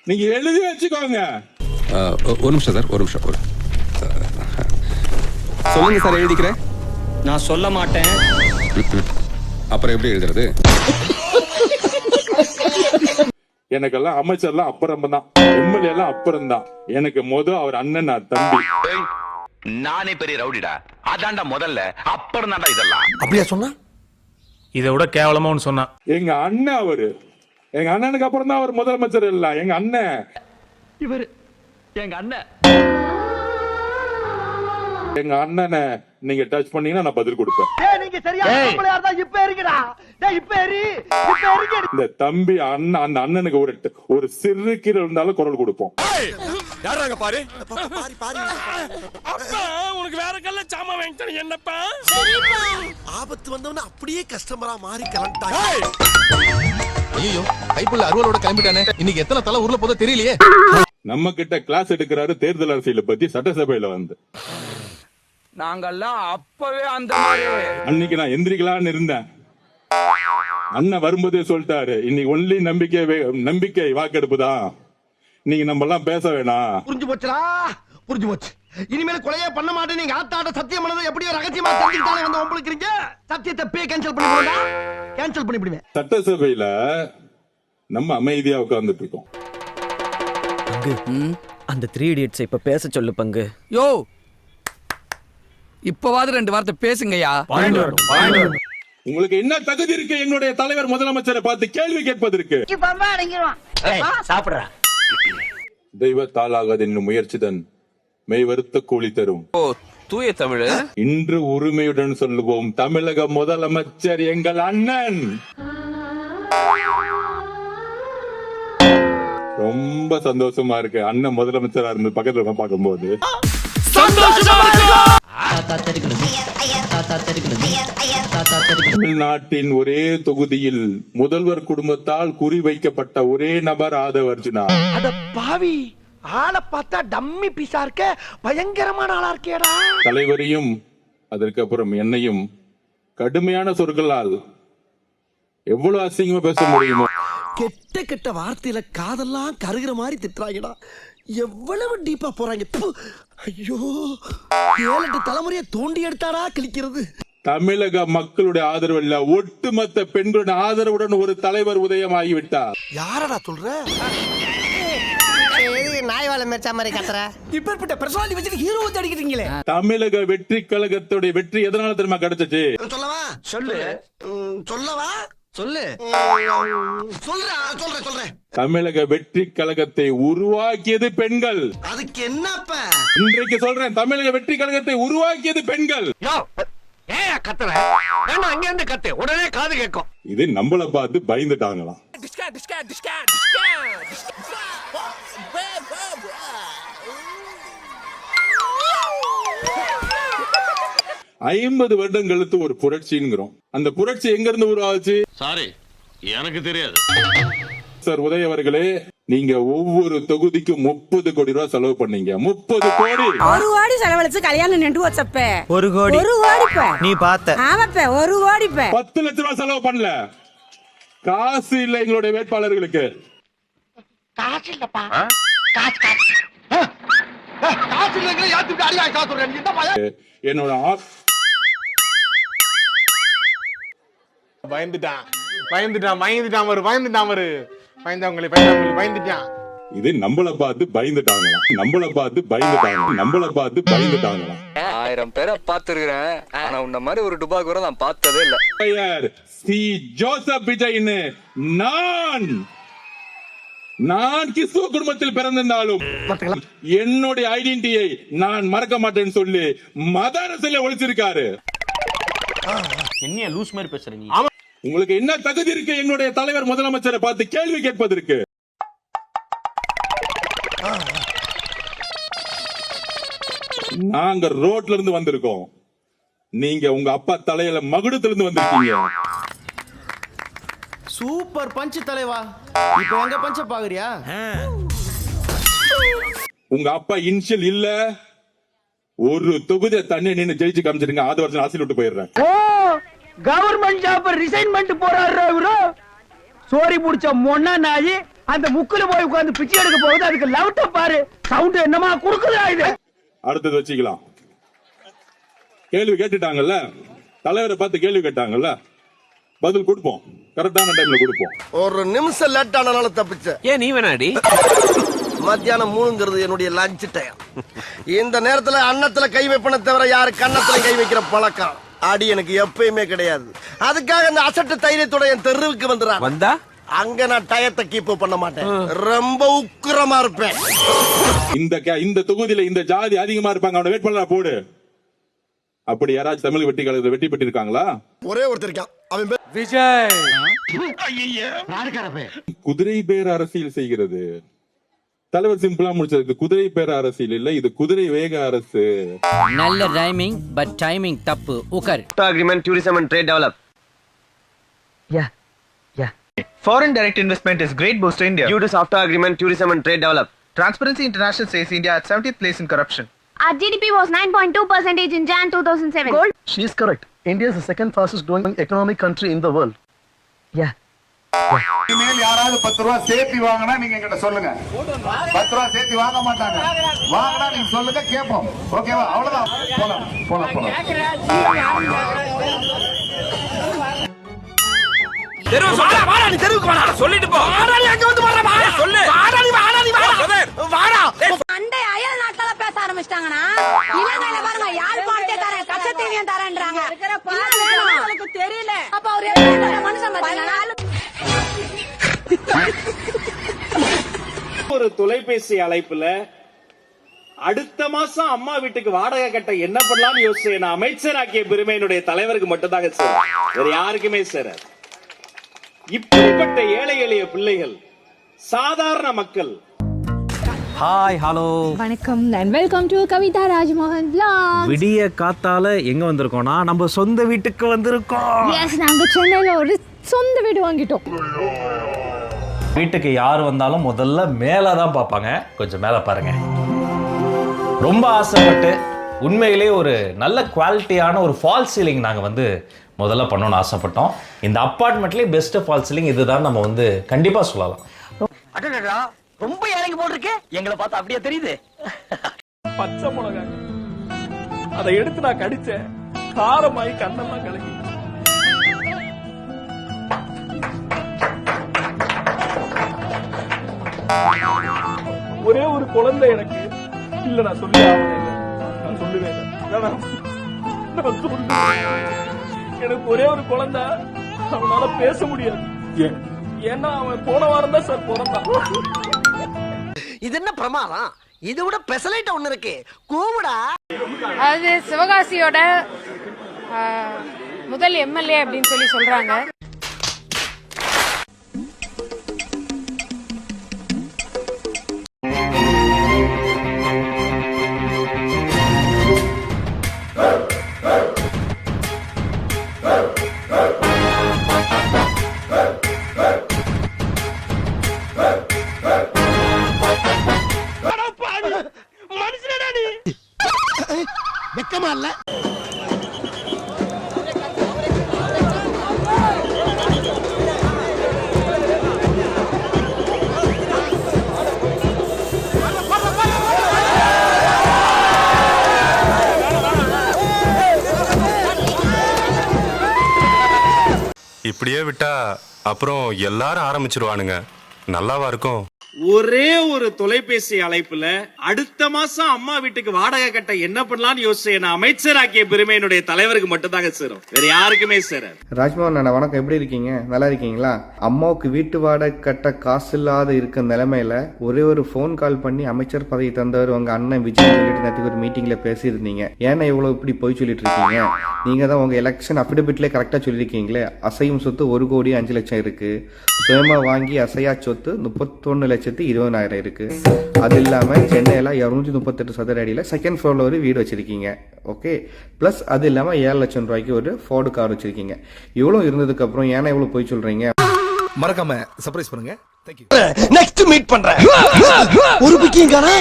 நீங்க எழுதி வச்சுக்கோங்க. ஒரு நிமிஷம் சார், ஒரு நிமிஷம். சொல்லுங்க சார், எழுதிக்கிறேன். நான் சொல்ல மாட்டேன். அப்புறம் எப்படி எழுதுறது? எனக்கெல்லாம் அமைச்சர்லாம் அப்புறம் தான், எம்எல்ஏ எல்லாம் அப்புறம் தான். எனக்கு அவர் அண்ணன், நான் தம்பி. நானே பெரிய ரவுடிடா, அதான்டா முதல்ல, அப்புறம் தான்டா இதெல்லாம். அப்படியா சொன்னா? இதை விட கேவலமா ஒன்று சொன்னா. எங்க அண்ணன் அவரு, எங்க அண்ணனுக்கு அப்புறம் தான் அவர் முதலமைச்சர். இல்ல எங்க அண்ணன், இவர் எங்க அண்ணன். எங்க அண்ணனை நீங்க டச் பண்ணீங்கன்னா நான் பதில் கொடுப்பேன். நீங்க சரியா இப்ப இருக்குடா. இப்ப இருக்கு. இந்த தம்பி அண்ணன், அந்த அண்ணனுக்கு ஒரு சிறு கீரை இருந்தாலும் குரல் கொடுப்போம். யாராங்க பாரு. அப்பா உனக்கு வேற கல்ல சாமா வாங்கிட்டேன் என்னப்பா. ஆபத்து வந்தவன அப்படியே கஸ்டமரா மாறி கிளம்பிட்டாங்க. ஐயோ, கைப்புள்ள அருவலோட கிளம்பிட்டானே. இன்னைக்கு எத்தனை தலை ஊர்ல போதோ தெரியலையே. நம்ம கிட்ட கிளாஸ் எடுக்கிறாரு தேர்தல் அரசியல பத்தி சட்டசபையில வந்து. நாங்கெல்லாம் அப்பவே அந்த மாதிரி. அன்னைக்கு நான் எந்திரிக்கலான்னு இருந்தேன். அண்ணன் வரும்போதே சொல்லிட்டாரு, இன்னைக்கு ஒன்லி நம்பிக்கை வாக்கெடுப்பு தான், நீங்க நம்ம எல்லாம் பேச வேணாம். புரிஞ்சு போச்சுடா, புரிஞ்சு போச்சு. இனிமேல் கொலையே பண்ண மாட்டேன். நீங்க ஆத்தாட சத்தியம் பண்ணது எப்படியோ ரகசியமா தெரிஞ்சுட்டானே வந்து உங்களுக்கு சத்தியத்தை பே கேன்சல் பண்ணிடுவா. கேன்சல் பண்ணிடுவேன். சட்டசபையில நம்ம அமைதியா உட்கார்ந்துட்டு இருக்கோம். அந்த 3 idiots இப்ப பேச சொல்லு பங்கு. யோ, இப்பவாது 2 வார்த்தை பேசுங்கய்யா. உங்களுக்கு என்ன தகுதி இருக்கு என்னுடைய தலைவர் முதலமைச்சரை பார்த்து கேள்வி கேட்பதற்கு? தெய்வத்தாலாகாத என்னும் முயற்சிதன் மெய் வருத்த கூலி தரும். தூய தமிழ். இன்று உரிமையுடன் சொல்லுவோம், தமிழக முதலமைச்சர் எங்கள் அண்ணன். ரொம்ப சந்தோஷமா இருக்கு அண்ணன் முதலமைச்சரா இருந்து பக்கத்துல பார்க்கும்போது. தமிழ்நாட்டின் ஒரே தொகுதியில் முதல்வர் குடும்பத்தால் குறிவைக்கப்பட்ட ஒரே நபர் ஆதவ் அர்ஜுனா. அட பாவி, ஆளை பார்த்தா டம்மி பீஸா இருக்க, பயங்கரமான ஆளா இருக்கேடா. தலைவரையும் அதற்கு அப்புறம் என்னையும் கடுமையான சொற்களால் எவ்வளவு அசிங்கமா பேச முடியுமோ. கெட்ட கெட்ட வார்த்தையில காதெல்லாம் கருகிற மாதிரி திட்டுறாங்கடா. எவ்வளவு டீப்பா போறாங்க. ஐயோ, 7-8 தலைமுறையை தோண்டி எடுத்தாடா கிழிக்கிறது. தமிழக மக்களுடைய ஆதரவு இல்ல, ஒட்டுமொத்த பெண்களுடைய ஆதரவுடன் ஒரு தலைவர் உதயமாகிவிட்டார். யாரடா சொல்ற? நாய் வாழை மேய்ச்சா மாதிரி கத்துற. இப்பேற்பட்ட பர்சனாலிட்டி வச்சுட்டு ஹீரோ வந்து அடிக்கிறீங்களே. தமிழக வெற்றி கழகத்துடைய வெற்றி எதனால தெரியுமா கிடைச்சிச்சு? சொல்லவா? சொல்லு. சொல்லவா? சொல்லு. சொல்றேன். தமிழக வெற்றி கழகத்தை உருவாக்கியது பெண்கள். அதுக்கு என்னப்ப? இன்றைக்கு சொல்றேன், தமிழக வெற்றி கழகத்தை உருவாக்கியது பெண்கள். கத்துற அங்க இருந்து கத்து, உடனே காது கேட்கும். இது நம்மள பார்த்து பயந்துட்டாங்களாம். 50 வருடம் கழித்து ஒரு புரட்சிங்கிறோம். அந்த புரட்சி எங்க இருந்து உருவாச்சு? சாரி, எனக்கு தெரியாது. சார் உதய அவர்களே, நீங்க ஒவ்வொரு தொகுதிக்கும் 30 கோடி ரூபாய் செலவு பண்ணீங்க. 30 கோடி. 1 கோடி செலவழிச்சு கல்யாணம் நின்று வச்சப்ப 1 கோடி. 1 கோடி நீ பார்த்த. ஆமாப்ப 1 கோடி. 10 லட்சம் ரூபாய் செலவு பண்ணல. காசு இல்ல எங்களுடைய வேட்பாளர்களுக்கு. காசு இல்லப்பா. காசு இல்லங்க, யாத்துக்கு அடியா காசு சொல்றேன். நீ என்ன பைய? என்னோட பயந்துட்டான். இது நம்மள பார்த்து பயந்துட்டாங்களாம். 1000 பேரை பார்த்திருக்கிறேன், ஆனா உன்ன மாதிரி ஒரு டுபாக்கு கூட நான் பார்த்ததே இல்ல. பெயர் சி ஜோசப் விஜய்னு நான் கிறிஸ்துவ குடும்பத்தில் பிறந்திருந்தாலும் என்னுடைய ஐடென்டிட்டியை நான் மறக்க மாட்டேன்னு சொல்லி மத அரசியலை ஒழிச்சிருக்காரு. என்ன லூஸ் மாதிரி பேசுற நீ? உங்களுக்கு என்ன தகுதி இருக்கு என்னுடைய தலைவர் முதலமைச்சரை பார்த்து கேள்வி கேட்பதற்கு? நாங்க ரோட்ல இருந்து வந்திருக்கோம், நீங்க உங்க அப்பா தலையில மகுடத்துல இருந்து வந்திருக்கீங்க. சூப்பர் பஞ்ச் தலைவா. இப்போ எங்க பஞ்ச பாக்குறியா? உங்க அப்பா இன்ஷியல் இல்ல, ஒரு தொகுதியை தண்ணி நின்று ஜெயிச்சு காமிச்சிருங்க. ஆறு வருஷம் ஆசில் விட்டு போயிடுறேன். கவர்மெண்ட் ஜாப் ரிசைன் பண்ணிட்டு போறாரு இவரு. சோரி புடிச்ச மொன்னா நாயி அந்த முக்குல போய் உட்கார்ந்து பிச்சை எடுக்க போகுது, அதுக்கு லவுட்ட பாரு, சவுண்ட் என்னமா குடுக்குதா இது? அடுத்தது வச்சுக்கலாம். கேள்வி கேட்டுட்டாங்கல்ல, தலைவரை பார்த்து கேள்வி கேட்டாங்கல்ல, பதில் கொடுப்போம், கரெக்டான டைம்ல கொடுப்போம். ஒரு நிமிஷம் லேட் ஆனால தப்பிச்ச. ஏன் நீ வேணாடி? மத்தியானம் 3ங்கிறது என்னுடைய லஞ்ச் டைம். இந்த நேரத்துல அன்னத்துல கை வைப்பன தவிர யாரு கன்னத்துல கை வைக்கிற பழக்கம் அடி எனக்கு எப்பயுமே கிடையாது. அதுக்காக அந்த அசட்டு தைரியத்தோட என் தெருவுக்கு வந்துடுறான். வந்தா அங்க நான் டயத்தை கீப் பண்ண மாட்டேன், ரொம்ப உக்கிரமா இருப்பேன். இந்த தொகுதியில இந்த ஜாதி அதிகமா இருப்பாங்க, அவனை வேட்பாளரா போடு. அப்படி யாராச்சும் தமிழ் வெற்றி கழகத்தை வெற்றி பெற்று இருக்காங்களா? ஒரே ஒருத்தர் இருக்கான், அவன் பேர் விஜய். குதிரை பேர அரசியல் செய்கிறது. தலைவர் சிம்பிளா முடிச்சது, குதிரை பேர அரசியல் இல்ல, இது குதிரை வேக அரசு. நல்ல ரைமிங் பட் டைமிங் தப்பு. உக்கர். Agreement tourism and trade develop. Foreign direct investment is great boost to India. Due to SAFTA agreement, tourism and trade develop. Transparency International says India at 70th place in corruption. Our GDP was 9.2% in Jan 2007. Gold. She is correct. India is the second fastest growing economic country in the world. இனிமேல் யாராவது 10 ரூபாய் சேர்த்து வாங்கினா நீங்க என்கிட்ட சொல்லுங்க. 10 ரூபாய் சேர்த்து வாங்க மாட்டாங்க, வாங்கினா நீங்க சொல்லுங்க, கேட்போம். ஓகேவா? அவ்வளவுதான். போலாம். தெருவுக்கு வாடா, சொல்லிட்டு போ. வாடா, நீ அங்க வந்து வாடா, வாடா சொல்லு. வாடா, நீ வாடா. அண்டை அயல் நாட்டால பேச ஆரம்பிச்சிட்டாங்கன்னா இலங்கையில பாருங்க, யாழ்ப்பாணத்தை தரேன், கச்சத்தீவியம் தரேன்றாங்க. உங்களுக்கு தெரியல. அப்ப அவர் என்ன மனுஷன் பாத்தீங்கன்னா ஒரு தொலைபேசி அழைப்புல அடுத்த மாசம் அம்மா வீட்டுக்கு வாடகை கட்ட என்ன பண்ணலாம்னு யோசிச்சு என்ன அமைச்சராக்கிய பெருமை என்னுடைய தலைவருக்கு மட்டும்தாங்க சார், வேற யாருக்குமே சார். இப்படிப்பட்ட ஏழை எளிய பிள்ளைகள், சாதாரண மக்கள். ஹாய், ஹலோ, வணக்கம் and welcome to Kavitha Rajmohan vlog. விடிய காத்தால எங்க வந்திருக்கோம்னா நம்ம சொந்த வீட்டுக்கு வந்திருக்கோம். எஸ், நாங்க சென்னையில ஒரு சொந்த வீடு வாங்கிட்டோம். வீட்டுக்கு யார் வந்தாலும் முதல்ல மேலே தான் பார்ப்பாங்க. கொஞ்சம் மேலே பாருங்க. ரொம்ப ஆசைப்பட்டு உண்மையிலே ஒரு நல்ல குவாலிட்டியான ஒரு ஃபால் சீலிங் நாங்கள் வந்து முதல்ல பண்ணணும்னு ஆசைப்பட்டோம். இந்த அப்பார்ட்மெண்ட்லேயே பெஸ்ட் ஃபால் சீலிங் இதுதான் நம்ம வந்து கண்டிப்பாக சொல்லலாம். ரொம்ப இறங்கி போட்டிருக்கு, எங்களை பார்த்தா அப்படியே தெரியுது. பச்சை மிளகாய் அதை எடுத்து நான் கடிச்சேன், காரமாயி கண்ணெல்லாம் கலக்கி. ஒரே ஒரு குழந்தை எனக்கு இல்ல, நான் சொல்லி நான் சொல்லுவேன். எனக்கு ஒரே ஒரு குழந்தை, அவனால பேச முடியாது. ஏன்னா அவன் போன வாரம் தான் சார் பிறந்தான். இது என்ன பிரமாதம்? இதை விட பெசலைட் ஒண்ணு இருக்கு, கூவுடா. அது சிவகாசியோட முதல் எம்எல்ஏ அப்படின்னு சொல்லி சொல்றாங்க. வெக்கமா இல்ல? இப்படியே விட்டா அப்புறம் எல்லாரும் ஆரம்பிச்சிருவானுங்க. நல்லாவா இருக்கும்? ஒரே ஒரு தொலைபேசி அழைப்புல அடுத்த மாசம் அம்மா வீட்டுக்கு வாடகை கட்ட என்ன பண்ணலாம்னு யோசிச்சு என்ன அமைச்சராக்கிய பெருமை என்னுடைய தலைவருக்கு மட்டும்தாங்க சேரும், வேற யாருக்குமே சேராது. ராஜ்மோகன் அண்ணா வணக்கம், எப்படி இருக்கீங்க? நல்லா இருக்கீங்களா? அம்மாவுக்கு வீட்டு வாடகை கட்ட காசு இல்லாத இருக்க நிலைமையில ஒரே ஒரு ஃபோன் கால் பண்ணி அமைச்சர் பதவி தந்தவர் உங்க அண்ணன் விஜய் சொல்லிட்டு நேற்றுக்கு ஒரு மீட்டிங்ல பேசியிருந்தீங்க. ஏன்னா இவ்வளவு இப்படி போய் சொல்லிட்டு இருக்கீங்க? நீங்க தான் உங்க எலெக்ஷன் அஃபிடபிட்ல கரெக்டா சொல்லியிருக்கீங்களே, அசையும் சொத்து 1,05,00,000 இருக்கு, சுயமா வாங்கி அசையா சொத்து 31,20,000 இருக்கு. அது இல்லாம சென்னையில 238 சதுர அடியில செகண்ட் ஃப்ளோர்ல ஒரு வீடு வச்சிருக்கீங்க. ஓகே, பிளஸ் அது இல்லாம 7 லட்சம் ரூபாய்க்கு ஒரு ஃபோர்டு கார் வச்சிருக்கீங்க. இவ்வளவு இருந்ததுக்கு அப்புறம் ஏன்னா இவ்வளவு போய் சொல்றீங்க? மறக்காம சர்ப்ரைஸ் பண்ணுங்க. நெக்ஸ்ட் மீட் பண்றேன். ஒரு பிக்கிங் காணா